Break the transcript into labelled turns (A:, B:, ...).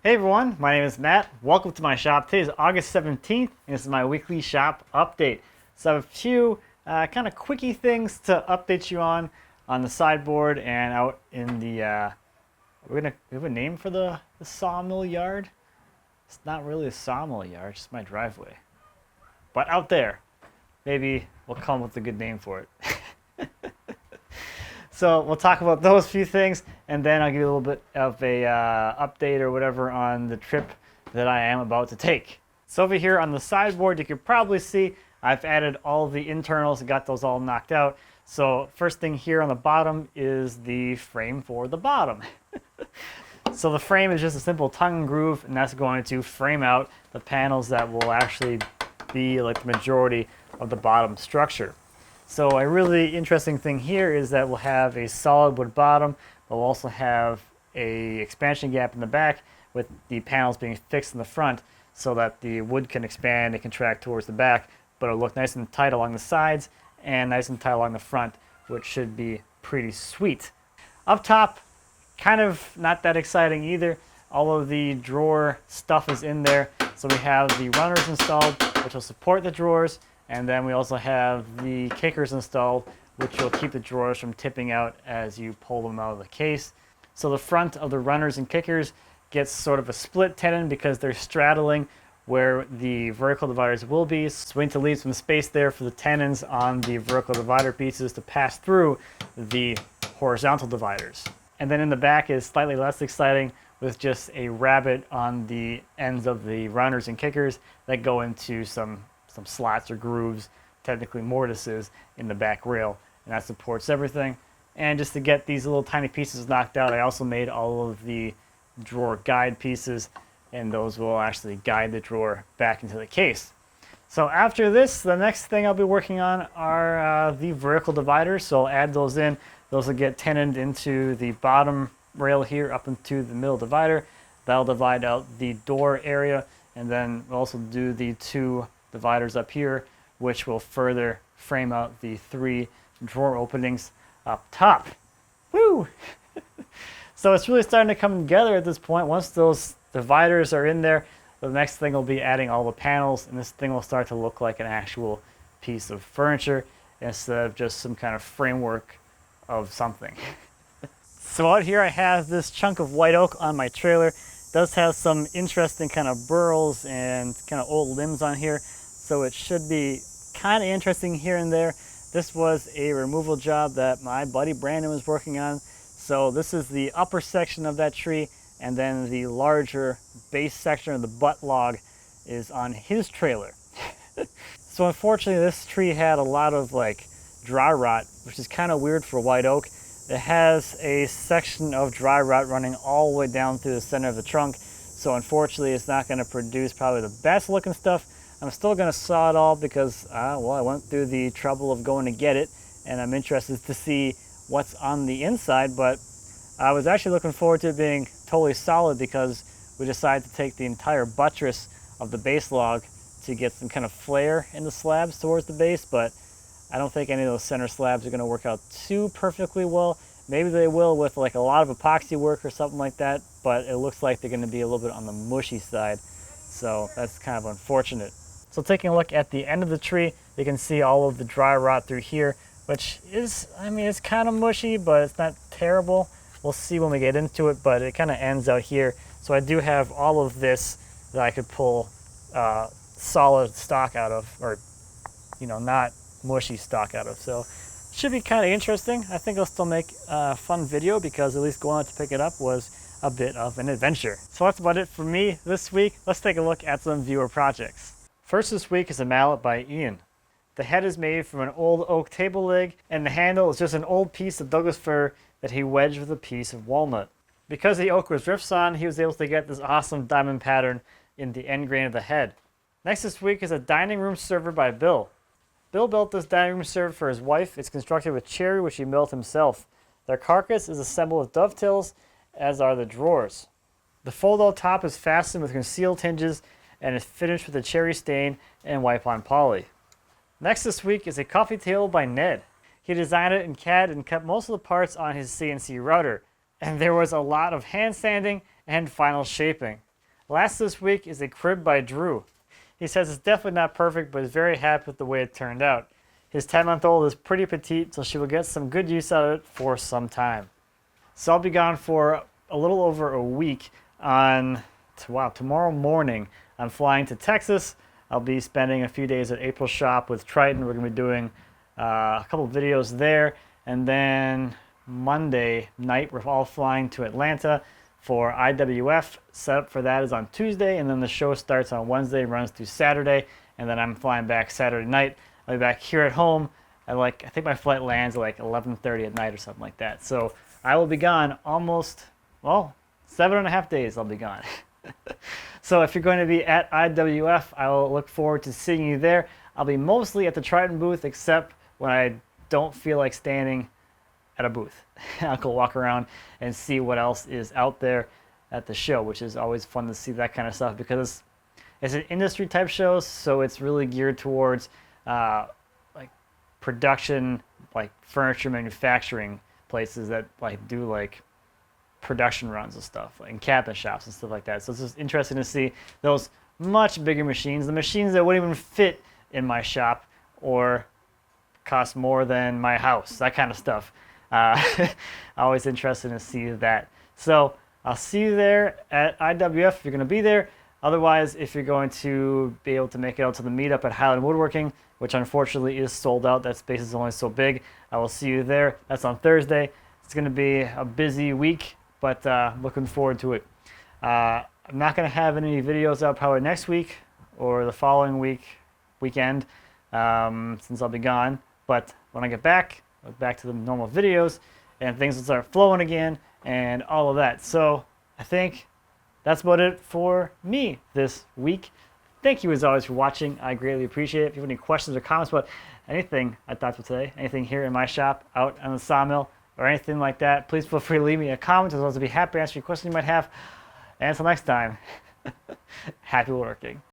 A: Hey everyone, my name is Matt. Welcome to my shop. Today is August 17th, and this is my weekly shop update. So I have a few kind of quickie things to update you on the sideboard and out in the, we have a name for the sawmill yard? It's not really a sawmill yard, it's just my driveway. But out there, maybe we'll come up with a good name for it. So we'll talk about those few things, and then I'll give you a little bit of a update or whatever on the trip that I am about to take. So over here on the sideboard, you can probably see I've added all the internals and got those all knocked out. So first thing here on the bottom is the frame for the bottom. So the frame is just a simple tongue and groove, and that's going to frame out the panels that will actually be like the majority of the bottom structure. So a really interesting thing here is that we'll have a solid wood bottom, but we'll also have a expansion gap in the back with the panels being fixed in the front so that the wood can expand and contract towards the back, but it'll look nice and tight along the sides and nice and tight along the front, which should be pretty sweet. Up top, kind of not that exciting either. All of the drawer stuff is in there. So we have the runners installed, which will support the drawers. And then we also have the kickers installed, which will keep the drawers from tipping out as you pull them out of the case. So the front of the runners and kickers gets sort of a split tenon because they're straddling where the vertical dividers will be. So we need to leave some space there for the tenons on the vertical divider pieces to pass through the horizontal dividers. And then in the back is slightly less exciting with just a rabbet on the ends of the runners and kickers that go into some slots or grooves, technically mortises, in the back rail, and that supports everything. And just to get these little tiny pieces knocked out, I also made all of the drawer guide pieces, and those will actually guide the drawer back into the case. So after this, the next thing I'll be working on are the vertical dividers, so I'll add those in. Those will get tenoned into the bottom rail here up into the middle divider. That'll divide out the door area, and then we'll also do the two dividers up here, which will further frame out the three drawer openings up top. Woo! So it's really starting to come together at this point. Once those dividers are in there, the next thing will be adding all the panels, and this thing will start to look like an actual piece of furniture instead of just some kind of framework of something. So out here I have this chunk of white oak on my trailer. It does have some interesting kind of burls and kind of old limbs on here. So it should be kind of interesting here and there. This was a removal job that my buddy Brandon was working on. So this is the upper section of that tree, and then the larger base section of the butt log is on his trailer. So unfortunately this tree had a lot of like dry rot, which is kind of weird for white oak. It has a section of dry rot running all the way down through the center of the trunk. So unfortunately it's not going to produce probably the best looking stuff. I'm still going to saw it all because, well, I went through the trouble of going to get it, and I'm interested to see what's on the inside, but I was actually looking forward to it being totally solid because we decided to take the entire buttress of the base log to get some kind of flare in the slabs towards the base, but I don't think any of those center slabs are going to work out too perfectly well. Maybe they will with like a lot of epoxy work or something like that, but it looks like they're going to be a little bit on the mushy side, so that's kind of unfortunate. So taking a look at the end of the tree, you can see all of the dry rot through here, which is, I mean, it's kind of mushy, but it's not terrible. We'll see when we get into it, but it kind of ends out here. So I do have all of this that I could pull solid stock out of, or, you know, not mushy stock out of. So it should be kind of interesting. I think I'll still make a fun video because at least going out to pick it up was a bit of an adventure. So that's about it for me this week. Let's take a look at some viewer projects. First this week is a mallet by Ian. The head is made from an old oak table leg, and the handle is just an old piece of Douglas fir that he wedged with a piece of walnut. Because the oak was rift sawn, he was able to get this awesome diamond pattern in the end grain of the head. Next this week is a dining room server by Bill. Bill built this dining room server for his wife. It's constructed with cherry, which he milled himself. Their carcass is assembled with dovetails, as are the drawers. The fold-out top is fastened with concealed hinges and is finished with a cherry stain and wipe-on poly. Next this week is a coffee table by Ned. He designed it in CAD and cut most of the parts on his CNC router, and there was a lot of hand sanding and final shaping. Last this week is a crib by Drew. He says it's definitely not perfect, but is very happy with the way it turned out. His 10-month-old is pretty petite, so she will get some good use out of it for some time. So I'll be gone for a little over a week on, tomorrow morning. I'm flying to Texas. I'll be spending a few days at April's shop with Triton. We're going to be doing a couple videos there. And then Monday night, we're all flying to Atlanta for IWF. Setup for that is on Tuesday, and then the show starts on Wednesday, runs through Saturday, and then I'm flying back Saturday night. I'll be back here at home at I think my flight lands at 11:30 at night or something like that. So I will be gone almost, 7.5 days I'll be gone. So if you're going to be at IWF, I will look forward to seeing you there. I'll be mostly at the Triton booth, except when I don't feel like standing at a booth. I'll go walk around and see what else is out there at the show, which is always fun to see that kind of stuff because it's an industry type show, so it's really geared towards production, furniture manufacturing places that do production runs and stuff, and cabinet shops and stuff like that. So it's just interesting to see those much bigger machines, the machines that wouldn't even fit in my shop or cost more than my house, that kind of stuff. Always interested to see that. So I'll see you there at IWF if you're going to be there. Otherwise, if you're going to be able to make it out to the meetup at Highland Woodworking, which unfortunately is sold out, that space is only so big, I will see you there. That's on Thursday. It's going to be a busy week, but looking forward to it. I'm not going to have any videos out probably next week or the following weekend, since I'll be gone. But when I get back, I'll back to the normal videos and things will start flowing again and all of that. So I think that's about it for me this week. Thank you as always for watching. I greatly appreciate it. If you have any questions or comments about anything I talked about today, anything here in my shop, out on the sawmill, or anything like that, please feel free to leave me a comment. I'll be happy to answer any questions you might have. And until next time, happy woodworking.